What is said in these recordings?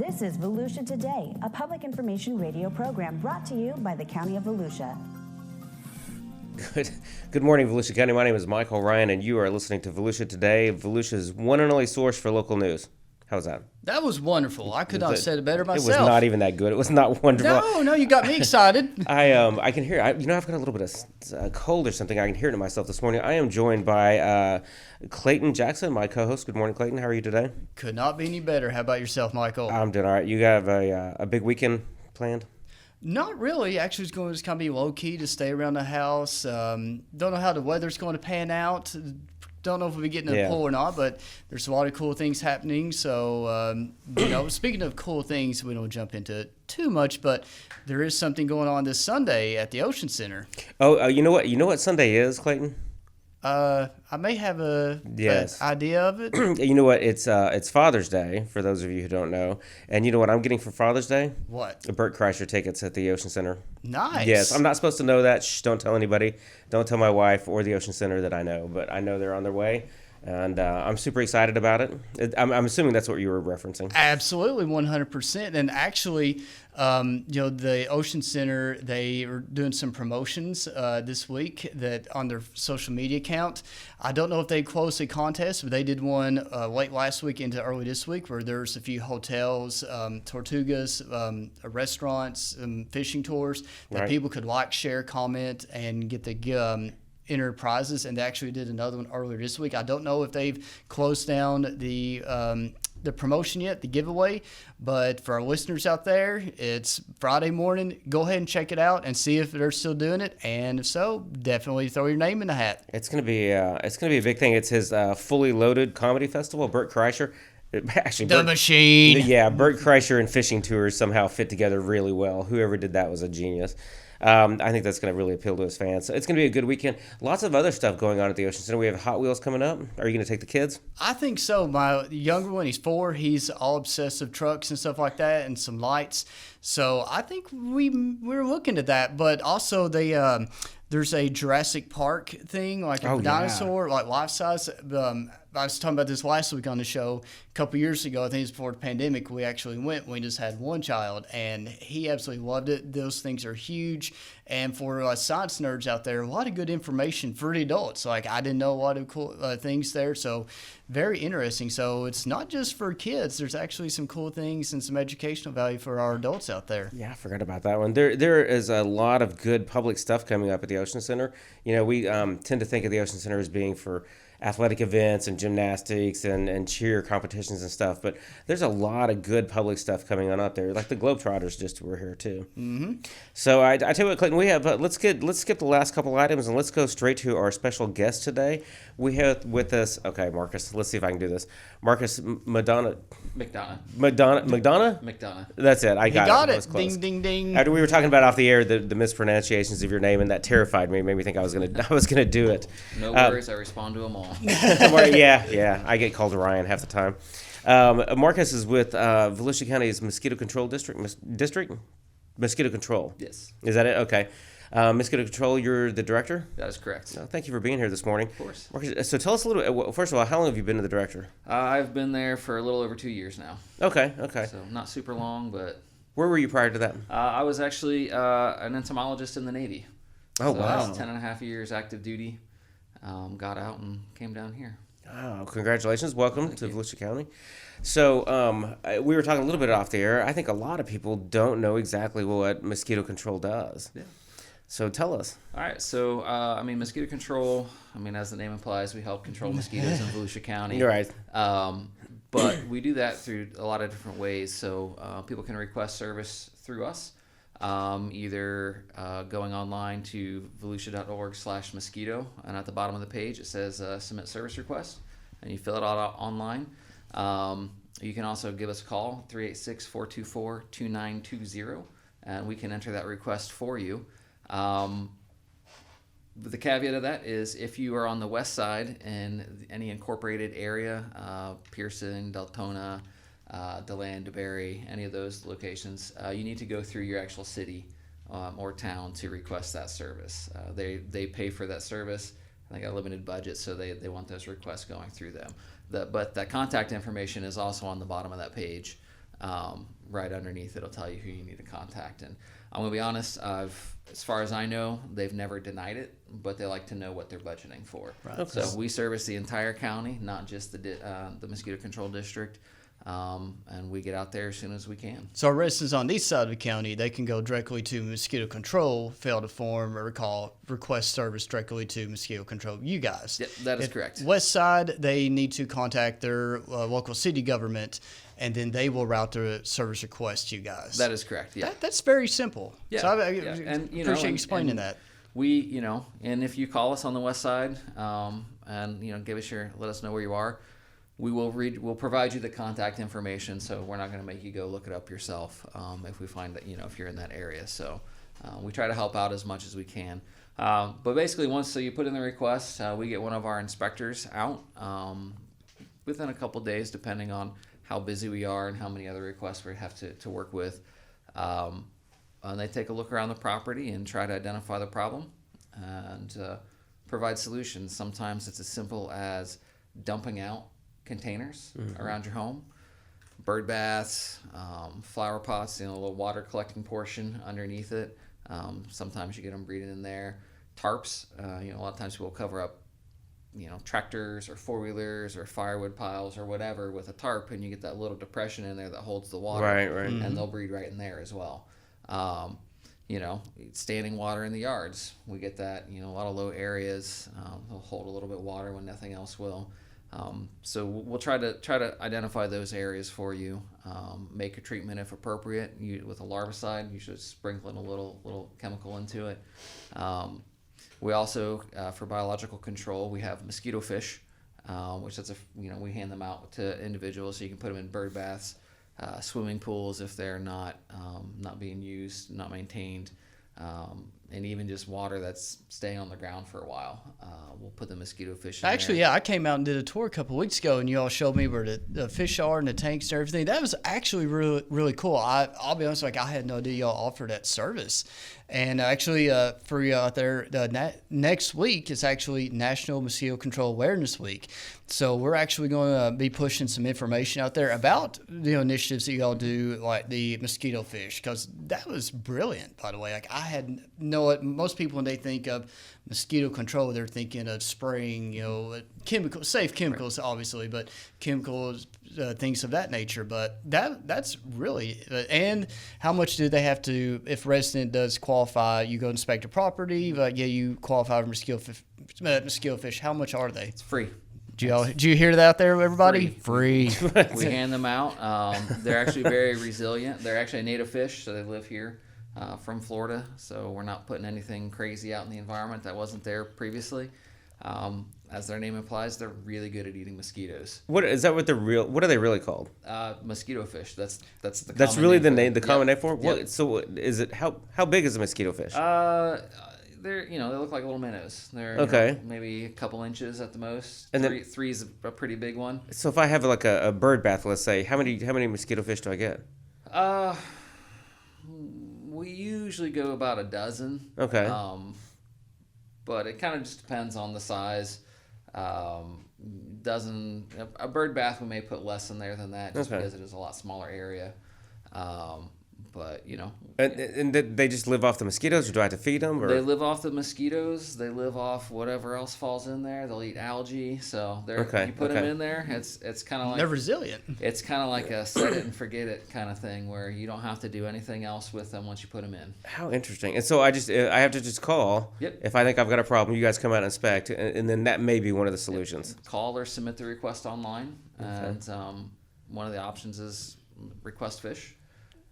This is Volusia Today, a public information radio program brought to you by the County of Volusia. Good morning, Volusia County. My name is Michael Ryan, and you are listening to Volusia Today, Volusia's one and only source for local news. How's that? That was wonderful. I could not have said it better myself. It was not even that good. It was not wonderful. No, you got me excited. I can hear. I've got a little bit of cold or something. I can hear it in myself this morning. I am joined by Clayton Jackson, my co-host. Good morning, Clayton. How are you today? Could not be any better. How about yourself, Michael? I'm doing all right. You have a big weekend planned? Not really. Actually, it's going to just kind of be low-key to stay around the house. Don't know how the weather's going to pan out. Don't know if we'll be getting a pool or not, but there's a lot of cool things happening. So, speaking of cool things, we don't jump into it too much, but there is something going on this Sunday at the Ocean Center. Oh, you know what? You know what Sunday is, Clayton? I may have an idea of it. You know what? It's Father's Day, for those of you who don't know. And you know what I'm getting for Father's Day? What? The Burt Kreischer tickets at the Ocean Center. Nice. Yes, I'm not supposed to know that. Shh, don't tell anybody. Don't tell my wife or the Ocean Center that I know. But I know they're on their way. And I'm super excited about it. I'm assuming that's what you were referencing. Absolutely, 100%. And actually, the Ocean Center, they are doing some promotions this week that on their social media account. I don't know if they closed a contest, but they did one late last week into early this week where there's a few hotels, Tortugas, restaurants, fishing tours that people could like, share, comment, and get the enter prizes, and they actually did another one earlier this week. I don't know if they've closed down the promotion yet, the giveaway, but for our listeners out there, it's Friday morning. Go ahead and check it out and see if they're still doing it, and if so, definitely throw your name in the hat. It's gonna be a big thing. It's his fully loaded comedy festival, Burt Kreischer. Actually, machine. Yeah, Burt Kreischer and fishing tours somehow fit together really well. Whoever did that was a genius. I think that's going to really appeal to his fans. So it's going to be a good weekend. Lots of other stuff going on at the Ocean Center. We have Hot Wheels coming up. Are you going to take the kids? I think so. My younger one, he's 4. He's all obsessed with trucks and stuff like that and some lights. So I think we're looking at that. But also there's a Jurassic Park thing, like a dinosaur, like life-size. I was talking about this last week on the show. A couple years ago, I think it was before the pandemic, we actually went. We just had one child, and he absolutely loved it. Those things are huge. And for science nerds out there, a lot of good information for the adults. Like, I didn't know a lot of cool things there. So very interesting. So it's not just for kids. There's actually some cool things and some educational value for our adults out there. Yeah, I forgot about that one. There is a lot of good public stuff coming up at the Ocean Center. You know, we tend to think of the Ocean Center as being for athletic events and gymnastics and cheer competitions and stuff, but there's a lot of good public stuff coming on up there. Like the Globetrotters just were here too. Mm-hmm. So I tell you what, Clayton, we have let's skip the last couple items and let's go straight to our special guest today. We have with us, okay, Marcus. Let's see if I can do this. Marcus McDonough. That's it. I got it. Ding, ding, ding. After we were talking about off the air the mispronunciations of your name, and that terrified me. Made me think I was gonna do it. No worries. I respond to them all. Yeah. I get called Ryan half the time. Marcus is with Volusia County's Mosquito Control District. Mosquito Control. Yes. Is that it? Okay. Mosquito Control, you're the director? That is correct. Thank you for being here this morning. Of course. Marcus, so tell us a little bit, first of all, how long have you been the director? I've been there for a little over 2 years now. Okay. So not super long, but... Where were you prior to that? I was actually an entomologist in the Navy. Oh, wow. I was 10 and a half years active duty. Got out and came down here. Oh, congratulations. Welcome to Volusia County. So we were talking a little bit off the air. I think a lot of people don't know exactly what Mosquito Control does. Yeah. So tell us. All right. So, Mosquito Control, as the name implies, we help control mosquitoes in Volusia County. You're right. But we do that through a lot of different ways. So people can request service through us, either going online to volusia.org/mosquito, and at the bottom of the page it says submit service request, and you fill it out online. You can also give us a call, 386-424-2920, and we can enter that request for you. The caveat of that is if you are on the west side in any incorporated area, Pearson, Deltona, DeLand, DeBerry, any of those locations, you need to go through your actual city or town to request that service. They pay for that service. They got a limited budget, so they want those requests going through them. But that contact information is also on the bottom of that page. right underneath it'll tell you who you need to contact. And I'm gonna be honest, as far as I know, they've never denied it, but they like to know what they're budgeting for. Right. Okay. So we service the entire county, not just the mosquito control district, and we get out there as soon as we can. So our residents on the east side of the county, they can go directly to Mosquito Control, fill out a form, or request service directly to Mosquito Control. You guys. Yep, that is correct. West side, they need to contact their local city government, and then they will route the service request to you guys. That is correct. Yeah. That's very simple. Yeah, So I yeah. And, appreciate you explaining and that. We, and if you call us on the west side, and let us know where you are, we'll provide you the contact information. So we're not going to make you go look it up yourself if we find that if you're in that area. So we try to help out as much as we can. But basically, once you put in the request, we get one of our inspectors out within a couple days, depending on how busy we are and how many other requests we have to work with. And they take a look around the property and try to identify the problem and provide solutions. Sometimes it's as simple as dumping out containers around your home, bird baths, flower pots, a little water collecting portion underneath it. Sometimes you get them breeding in there. Tarps, a lot of times we'll cover up tractors or four-wheelers or firewood piles or whatever with a tarp, and you get that little depression in there that holds the water. Right. And they'll breed right in there as well. Standing water in the yards. We get that, a lot of low areas. They'll hold a little bit of water when nothing else will. So we'll try to identify those areas for you. Make a treatment if appropriate. With a larvicide, you should sprinkle in a little chemical into it. We also, for biological control, we have mosquito fish, which we hand them out to individuals, so you can put them in bird baths, swimming pools if they're not being used, not maintained, and even just water that's staying on the ground for a while. We'll put the mosquito fish in Actually, there. yeah, I came out and did a tour a couple of weeks ago, and you all showed me where the fish are and the tanks and everything. That was actually really, really cool. I'll be honest, I had no idea y'all offered that service. And actually, for you out there, next week is actually National Mosquito Control Awareness Week. So we're actually going to be pushing some information out there about the initiatives that y'all do, like the mosquito fish, because that was brilliant, by the way. Like, I had most people, when they think of mosquito control, they're thinking of spraying, safe chemicals, obviously, but chemicals, things of that nature. But that's really, and how much do they have to, if a resident does qualify, you go inspect a property, but you qualify for mosquito fish, how much are they? It's free. Did you hear that there, everybody? Free. We hand them out. They're actually very resilient. They're actually a native fish, so they live here from Florida. So we're not putting anything crazy out in the environment that wasn't there previously. As their name implies, they're really good at eating mosquitoes. What is that? What are they really called? Mosquito fish. That's the. That's really the name. The common Yep. name for it. Yep. What? So is it how big is a mosquito fish? They look like little minnows. They're Okay. Maybe a couple inches at the most. And then- three is a pretty big one. So if I have like a bird bath, let's say, how many mosquito fish do I get? We usually go about a dozen. Okay. But it kind of just depends on the size. A bird bath, we may put less in there than that, just Okay. because it is a lot smaller area. But And they just live off the mosquitoes, or do I have to feed them? Or? they live off the mosquitoes. They live off whatever else falls in there. They'll eat algae. So you put them in there. It's kind of like They're resilient. It's kind of like a set it and forget it kind of thing, where you don't have to do anything else with them once you put them in. How interesting. And so I have to just call. Yep. If I think I've got a problem, you guys come out and inspect, and then that may be one of the solutions. Call or submit the request online, and one of the options is request fish.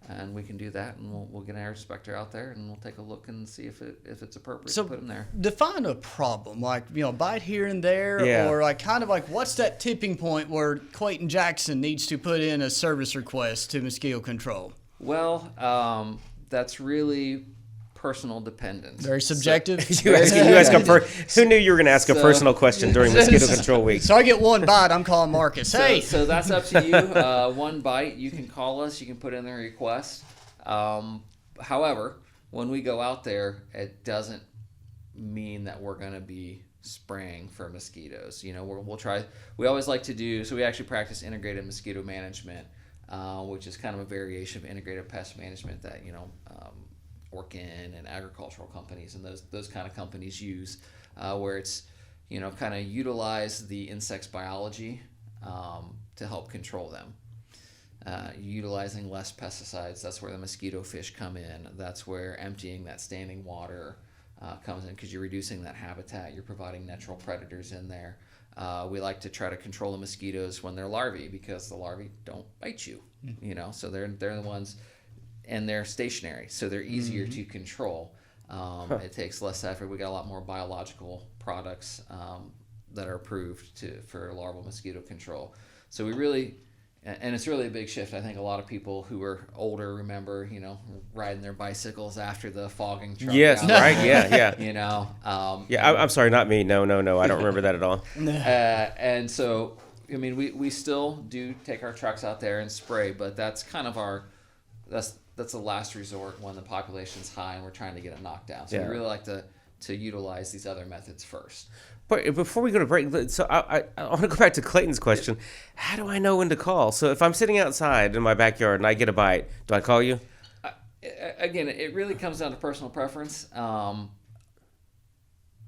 And we can do that, and we'll get our inspector out there, and we'll take a look and see if it's appropriate to put them there. Define a problem, like bite here and there, Yeah. or like kind of like what's that tipping point where Clayton Jackson needs to put in a service request to mosquito control? Well, that's really personal dependent. Very subjective. You ask who knew you were going to ask a personal question during Mosquito Control Week? So I get one bite, I'm calling Marcus. Hey. So that's up to you. One bite, you can call us. You can put in the request. However, when we go out there, it doesn't mean that we're going to be spraying for mosquitoes. We'll try. We always like to do. So we actually practice integrated mosquito management. which is kind of a variation of integrated pest management that Orkin and agricultural companies and those kind of companies use, where it's kind of utilize the insect's biology to help control them. Utilizing less pesticides, that's where the mosquito fish come in. That's where emptying that standing water comes in, because you're reducing that habitat. You're providing natural predators in there. We like to try to control the mosquitoes when they're larvae, because the larvae don't bite you, so they're the ones, and they're stationary, so they're easier to control. It takes less effort. We got a lot more biological products that are approved for larval mosquito control. So we really, and it's really a big shift. I think a lot of people who are older remember, riding their bicycles after the fogging truck. Yes, right, yeah. I'm sorry, not me. No, I don't remember that at all. And so, we still do take our trucks out there and spray, but that's kind of that's the last resort when the population's high and we're trying to get it knocked down. So we really like to utilize these other methods first. But before we go to break, so I want to go back to Clayton's question. How do I know when to call? So if I'm sitting outside in my backyard and I get a bite, do I call you? Again, it really comes down to personal preference. So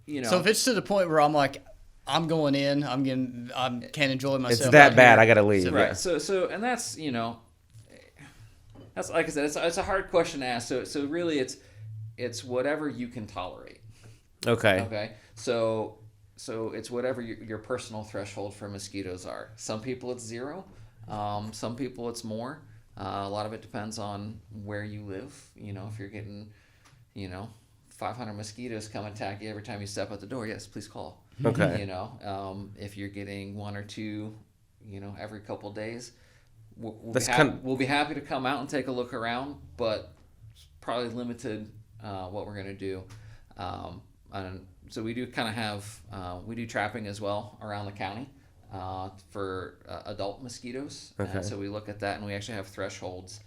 if it's to the point where I'm like, I'm going in, I can't enjoy myself. It's that bad, I got to leave. Right. Yeah. So and that's that's, like I said, it's a hard question to ask. So really, it's whatever you can tolerate. Okay. So it's whatever your personal threshold for mosquitoes are. Some people it's 0. Some people it's more. A lot of it depends on where you live. If you're getting, 500 mosquitoes come attack you every time you step out the door, yes, please call. Okay. If you're getting 1 or 2, every couple days, we'll be happy to come out and take a look around, but it's probably limited what we're going to do. And so we do kind of have, we do trapping as well around the county for adult mosquitoes. Okay. So we look at that, and we actually have thresholds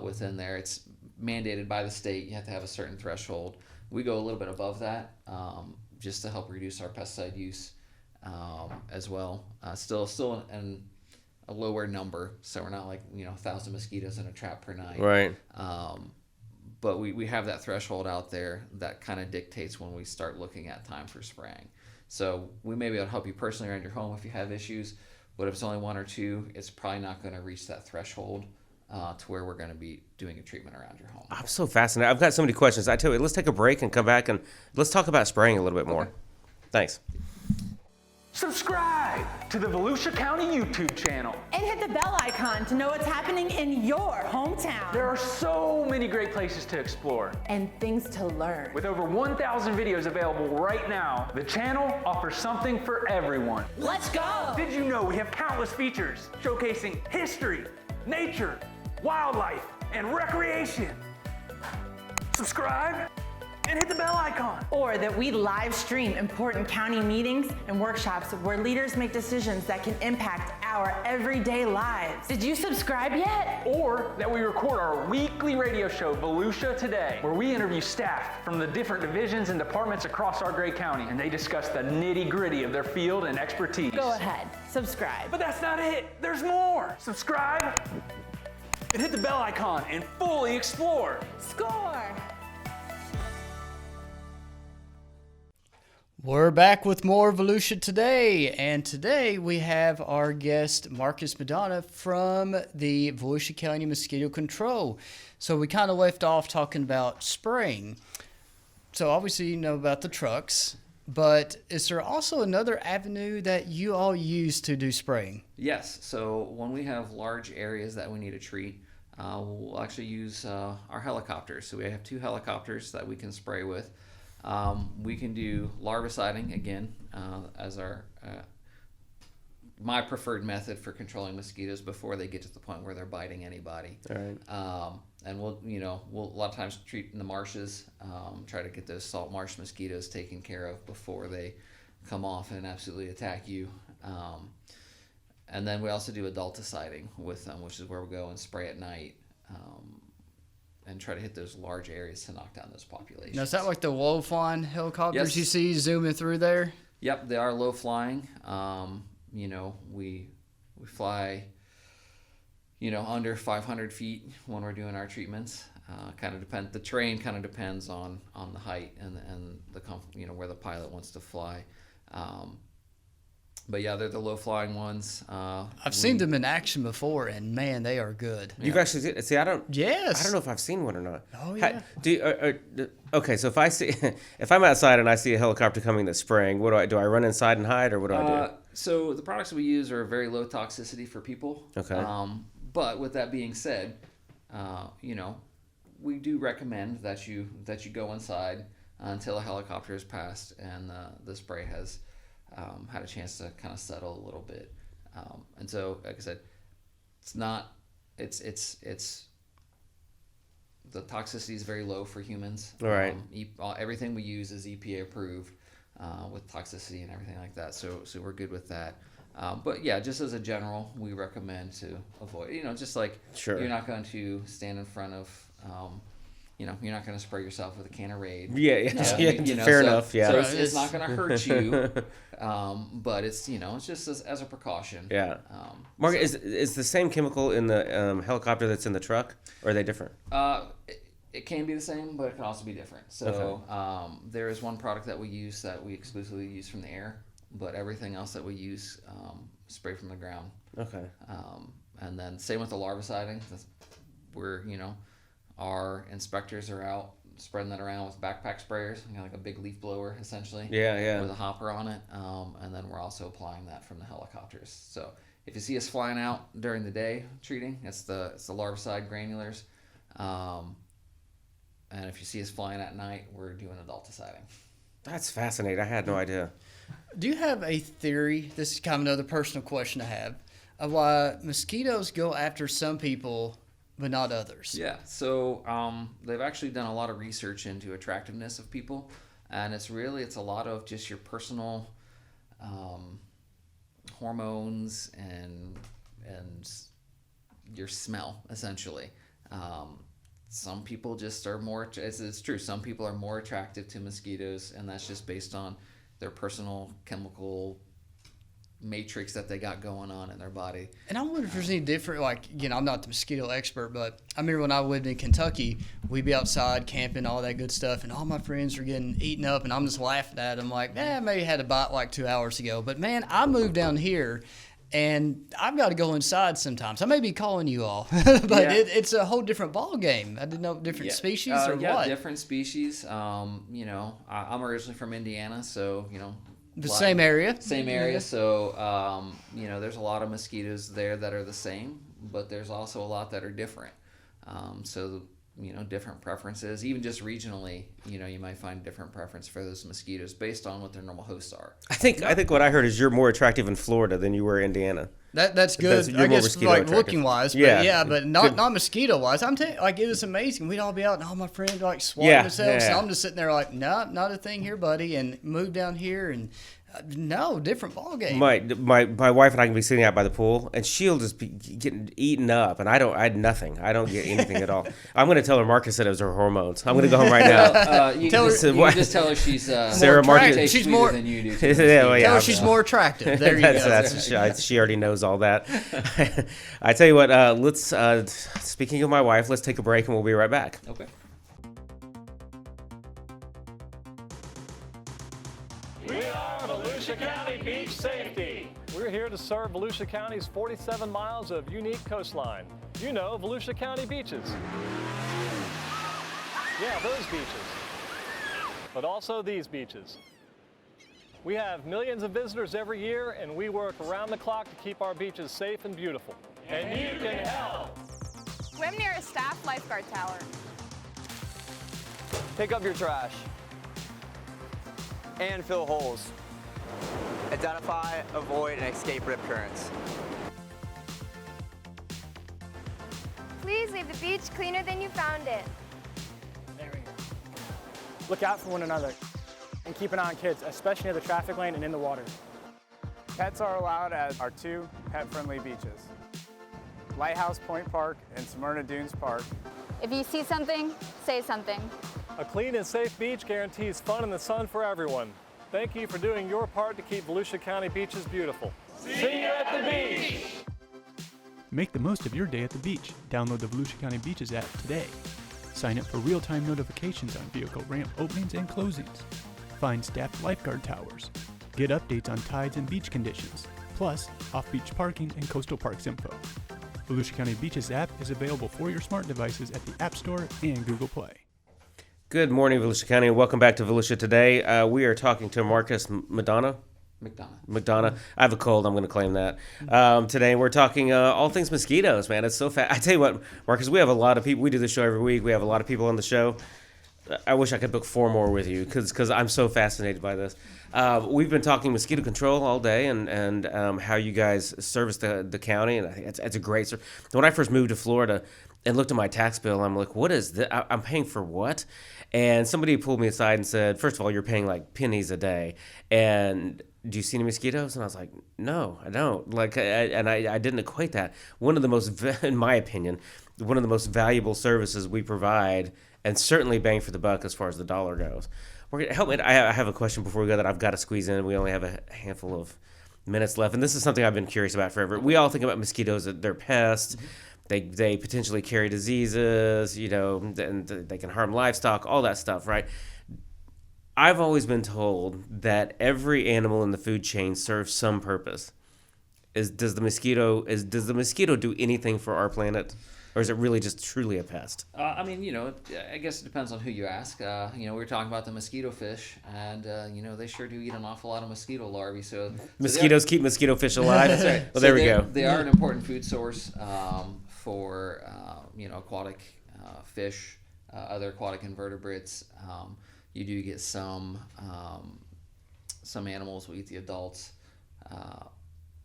within there. It's mandated by the state. You have to have a certain threshold. We go a little bit above that just to help reduce our pesticide use as well. Still in a lower number, so we're not like 1,000 mosquitoes in a trap per night. Right. But we have that threshold out there that kind of dictates when we start looking at time for spraying. So we may be able to help you personally around your home if you have issues, but if it's only 1 or 2, it's probably not going to reach that threshold to where we're going to be doing a treatment around your home. I'm so fascinated. I've got so many questions. I tell you, let's take a break and come back and let's talk about spraying a little bit more. Okay. Thanks. Subscribe to the Volusia County YouTube channel. And hit the bell icon to know what's happening in your hometown. There are so many great places to explore. And things to learn. With over 1,000 videos available right now, the channel offers something for everyone. Let's go! Did you know we have countless features showcasing history, nature, wildlife, and recreation? Subscribe and hit the bell icon. Or that we live stream important county meetings and workshops where leaders make decisions that can impact our everyday lives. Did you subscribe yet? Or that we record our weekly radio show, Volusia Today, where we interview staff from the different divisions and departments across our great county, and they discuss the nitty-gritty of their field and expertise. Go ahead, subscribe. But that's not it. There's more. Subscribe and hit the bell icon and fully explore. Score! We're back with more Volusia Today, and today we have our guest Marcus McDonough from the Volusia County Mosquito Control. So we kind of left off talking about spraying. So obviously you know about the trucks, but is there also another avenue that you all use to do spraying? Yes. So when we have large areas that we need to treat, we'll actually use our helicopters. So we have 2 helicopters that we can spray with. We can do larviciding again as my preferred method for controlling mosquitoes before they get to the point where they're biting anybody. All right. And we'll a lot of times treat in the marshes, try to get those salt marsh mosquitoes taken care of before they come off and absolutely attack you. And then we also do adulticiding with them, which is where we go and spray at night. And try to hit those large areas to knock down those populations. Now, is that like the low-flying helicopters Yes. you see zooming through there? Yep, they are low flying. We fly under 500 feet when we're doing our treatments. Kind of depend. The terrain kind of depends on the height and the where the pilot wants to fly. But yeah, they're the low flying ones. I've seen them in action before, and man, they are good. You've actually see. I don't. Yes. I don't know if I've seen one or not. Oh yeah. Okay, so if I'm outside and I see a helicopter coming that's spraying, what do I run inside and hide, or what do I do? So the products we use are very low toxicity for people. Okay. But with that being said, we do recommend that you go inside until a helicopter has passed and the spray has had a chance to kind of settle a little bit. And so, like I said, it's the toxicity is very low for humans. All right. Everything we use is EPA approved with toxicity and everything like that. So we're good with that. But yeah, just as a general, we recommend to avoid. Just like Sure. You're not going to stand in front of. You're not going to spray yourself with a can of Raid. Yeah. Fair enough. Yeah. So it's not going to hurt you, but it's it's just as a precaution. Yeah. Mark, is the same chemical in the helicopter that's in the truck, or are they different? It can be the same, but it can also be different. So there is one product that we use that we exclusively use from the air, but everything else that we use spray from the ground. Okay. And then same with the larviciding. We're our inspectors are out spreading that around with backpack sprayers, like a big leaf blower essentially. Yeah. With a hopper on it, and then we're also applying that from the helicopters. So if you see us flying out during the day treating, it's the larvicide granulars, and if you see us flying at night, we're doing adulticiding. That's fascinating. I had no idea. Do you have a theory? This is kind of another personal question I have of why mosquitoes go after some people but not others. Yeah, so they've actually done a lot of research into attractiveness of people, and it's a lot of just your personal hormones and your smell, essentially. Some people just are more, it's true, some people are more attractive to mosquitoes, and that's just based on their personal chemical matrix that they got going on in their body. And I wonder if there's any different, I'm not the mosquito expert, but I remember when I lived in Kentucky, we'd be outside camping, all that good stuff, and all my friends were getting eaten up, and I'm just laughing at them like, maybe had a bite 2 hours ago. But man, I moved down here, and I've got to go inside sometimes. I may be calling you all, but yeah. It's a whole different ball game. I didn't know different species or yeah, what. Different species. I'm originally from Indiana, so The same area. Same area. So, there's a lot of mosquitoes there that are the same, but there's also a lot that are different. Different preferences, even just regionally, you might find different preference for those mosquitoes based on what their normal hosts are. I think what I heard is you're more attractive in Florida than you were in Indiana. That's good. You're I more guess mosquito like attractive. looking wise, but Yeah. but not mosquito wise. I'm telling you, it was amazing. We'd all be out, and all my friends swatting themselves. Yeah. And I'm just sitting there nah, not a thing here, buddy. And moved down here, and no, different ball game. My wife and I can be sitting out by the pool, and she'll just be getting eaten up, and I had nothing. I don't get anything at all. I'm going to tell her Marcus said it was her hormones. I'm going to go home right now. You can just tell her she's Sarah Marcus. she's more than you do. Tell her she's more attractive. There you go. She already knows all that. I tell you what. Let's. Speaking of my wife, let's take a break, and we'll be right back. Okay. We are Volusia County Beach Safety. We're here to serve Volusia County's 47 miles of unique coastline. Volusia County beaches. Yeah, those beaches. But also these beaches. We have millions of visitors every year, and we work around the clock to keep our beaches safe and beautiful. And you can help. Swim near a staff lifeguard tower. Pick up your trash and fill holes. Identify, avoid, and escape rip currents. Please leave the beach cleaner than you found it. There we go. Look out for one another and keep an eye on kids, especially near the traffic lane and in the water. Pets are allowed at our 2 pet-friendly beaches, Lighthouse Point Park and Smyrna Dunes Park. If you see something, say something. A clean and safe beach guarantees fun in the sun for everyone. Thank you for doing your part to keep Volusia County beaches beautiful. See you at the beach! Make the most of your day at the beach. Download the Volusia County Beaches app today. Sign up for real-time notifications on vehicle ramp openings and closings. Find staffed lifeguard towers. Get updates on tides and beach conditions, plus off-beach parking and coastal parks info. Volusia County Beaches app is available for your smart devices at the App Store and Google Play. Good morning, Volusia County, and welcome back to Volusia Today. We are talking to Marcus McDonough. I have a cold. I'm going to claim that. Today we're talking all things mosquitoes, man. It's so fast. I tell you what, Marcus, we have a lot of people. We do this show every week. We have a lot of people on the show. I wish I could book 4 more with you because I'm so fascinated by this. We've been talking mosquito control all day and how you guys service the county, and I think it's a great service. When I first moved to Florida and looked at my tax bill, I'm like, what is this? I'm paying for what? And somebody pulled me aside and said, first of all, you're paying like pennies a day, and do you see any mosquitoes? And I was like, no, I don't. I didn't equate that. One of the most, in my opinion, one of the most valuable services we provide, and certainly bang for the buck as far as the dollar goes. Help me. I have a question before we go that I've got to squeeze in. We only have a handful of minutes left, and this is something I've been curious about forever. We all think about mosquitoes that they're pests. Mm-hmm. They potentially carry diseases, and they can harm livestock, all that stuff, right? I've always been told that every animal in the food chain serves some purpose. Does the mosquito do anything for our planet? Or is it really just truly a pest? I guess it depends on who you ask. We were talking about the mosquito fish, and they sure do eat an awful lot of mosquito larvae. So mosquitoes keep mosquito fish alive. That's right. Well, there we go. They are an important food source for aquatic fish, other aquatic invertebrates. You do get some animals will eat the adults.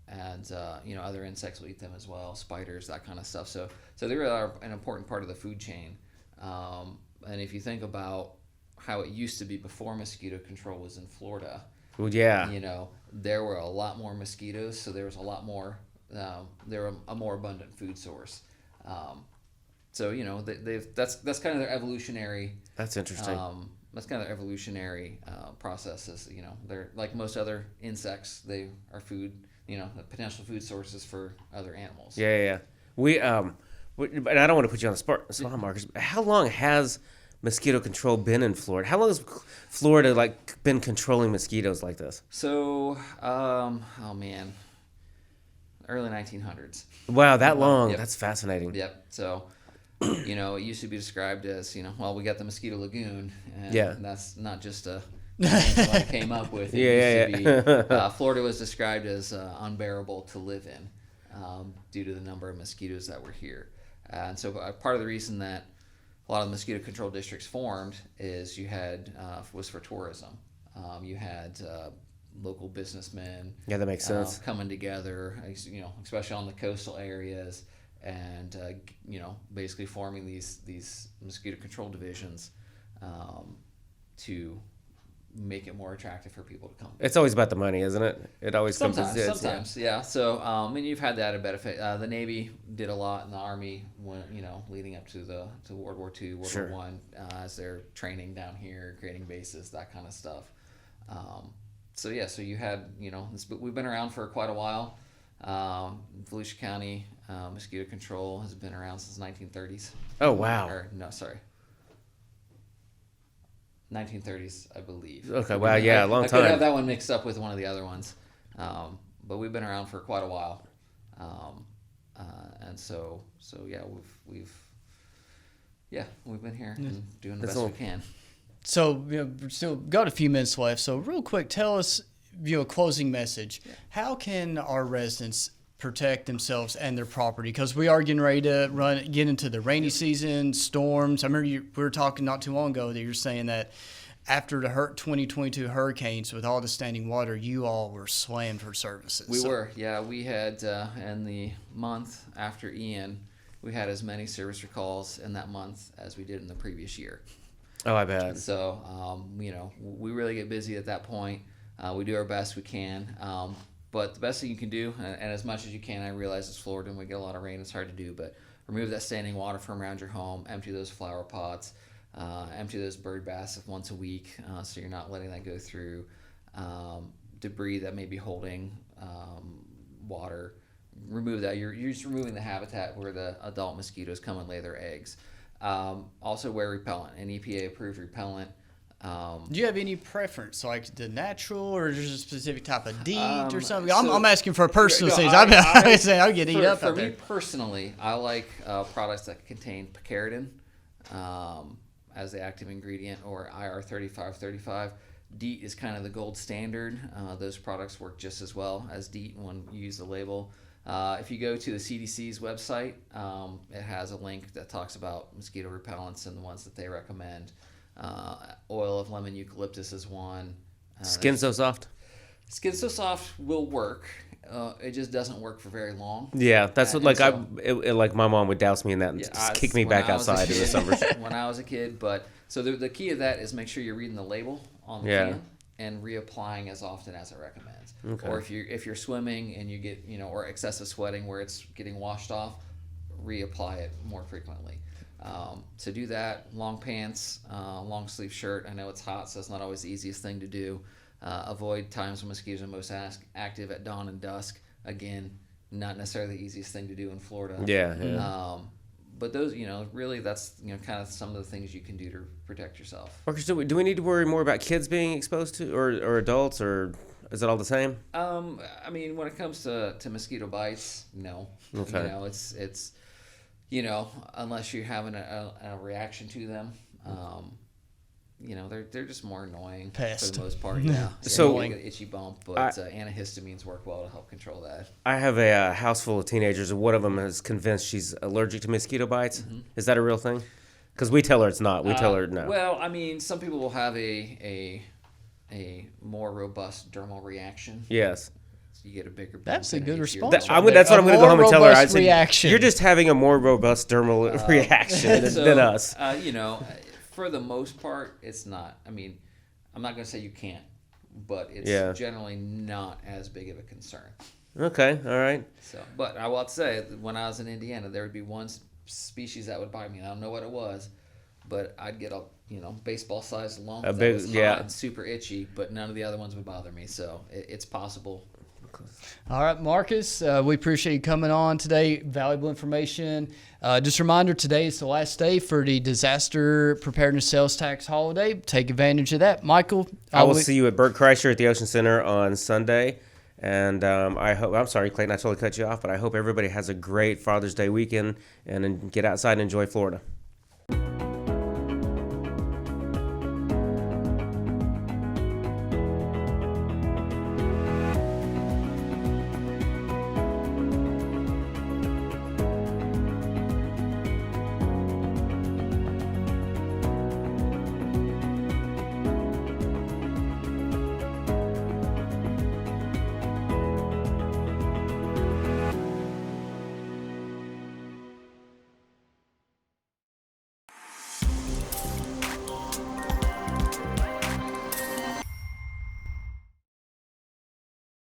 And other insects will eat them as well, spiders, that kind of stuff. So they really are an important part of the food chain. And if you think about how it used to be before mosquito control was in Florida, well, yeah, there were a lot more mosquitoes, so there was a lot more. They were a more abundant food source. That's kind of their evolutionary. That's interesting. That's kind of their evolutionary processes. They're like most other insects. They are food. Potential food sources for other animals. Yeah. We and I don't want to put you on the spot, Marcus. How long has mosquito control been in Florida? How long has Florida been controlling mosquitoes like this? So, early 1900s. Wow, that long. Yep. That's fascinating. Yep. So, it used to be described as, we got the mosquito lagoon, and that's not just a somebody came up with. Florida was described as unbearable to live in due to the number of mosquitoes that were here. And so part of the reason that a lot of the mosquito control districts formed is was for tourism. You had local businessmen. Yeah, that makes sense. Coming together, especially on the coastal areas, and basically forming these mosquito control divisions to make it more attractive for people to come. It's always about the money, isn't it? It always sometimes, yeah. So, you've had that a benefit. The Navy did a lot, and the Army, leading up to World War II, World War I, as they're training down here, creating bases, that kind of stuff. So you had, we've been around for quite a while. Volusia County mosquito control has been around since 1930s. Oh, wow. 1930s, I believe. Okay, wow, yeah, a long time. I could have that one mixed up with one of the other ones, but we've been around for quite a while, and so we've been here and doing the best we can. So we've still got a few minutes left. So real quick, tell us a closing message. Yeah. How can our residents protect themselves and their property? Because we are getting ready to get into the rainy season, storms. I remember we were talking not too long ago that you're saying that after the 2022 hurricanes with all the standing water, you all were slammed for services. We were. We had in the month after Ian, we had as many service recalls in that month as we did in the previous year. Oh, I bet. So, we really get busy at that point. We do our best we can. But the best thing you can do, and as much as you can, I realize it's Florida and we get a lot of rain, it's hard to do, but remove that standing water from around your home, empty those flower pots, empty those bird baths once a week so you're not letting that go through. Debris that may be holding water, remove that. You're just removing the habitat where the adult mosquitoes come and lay their eggs. Also wear repellent, an EPA-approved repellent. Do you have any preference, like the natural, or just a specific type of DEET or something? I'm asking for personal things. I get eat up out there. For me personally, I like products that contain picaridin as the active ingredient, or IR3535. DEET is kind of the gold standard. Those products work just as well as DEET when you use the label. If you go to the CDC's website, it has a link that talks about mosquito repellents and the ones that they recommend. Oil of lemon eucalyptus is one. Skin So Soft? Skin So Soft will work. It just doesn't work for very long. Yeah, that's what, like, like my mom would douse me in that and just kick me back outside in the summer. When I was a kid, but so the key of that is make sure you're reading the label on the can and reapplying as often as it recommends. Okay. Or if you're swimming and you get, or excessive sweating where it's getting washed off, reapply it more frequently. So do that. Long pants, long sleeve shirt. I know it's hot, so it's not always the easiest thing to do. Avoid times when mosquitoes are most active at dawn and dusk. Again, not necessarily the easiest thing to do in Florida. Yeah. But those, really that's, kind of some of the things you can do to protect yourself. Okay, so do we need to worry more about kids being exposed to, or adults, or is it all the same? I mean, when it comes to mosquito bites, no. Okay. It's unless you're having a reaction to them, they're just more annoying for the most part. Yeah. So you get an itchy bump, but antihistamines work well to help control that. I have a house full of teenagers, and one of them is convinced she's allergic to mosquito bites. Mm-hmm. Is that a real thing? Because we tell her it's not. We tell her no. Well, I mean, some people will have a more robust dermal reaction. Yes. You get a bigger. That's a good response. That's what I'm going to go home and tell her. I'd say, reaction. You're just having a more robust dermal reaction than us. For the most part, it's not. I mean, I'm not going to say you can't, but it's generally not as big of a concern. Okay, all right. So, but I will have to say, when I was in Indiana, there would be one species that would bite me. I don't know what it was, but I'd get a baseball-sized lump that was hot and super itchy, but none of the other ones would bother me. So it's possible. All right, Marcus, we appreciate you coming on today. Valuable information. Just a reminder, today is the last day for the Disaster Preparedness Sales Tax Holiday. Take advantage of that. Michael? I will see you at Burt Kreischer at the Ocean Center on Sunday. And I'm sorry, Clayton, I totally cut you off, but I hope everybody has a great Father's Day weekend and get outside and enjoy Florida.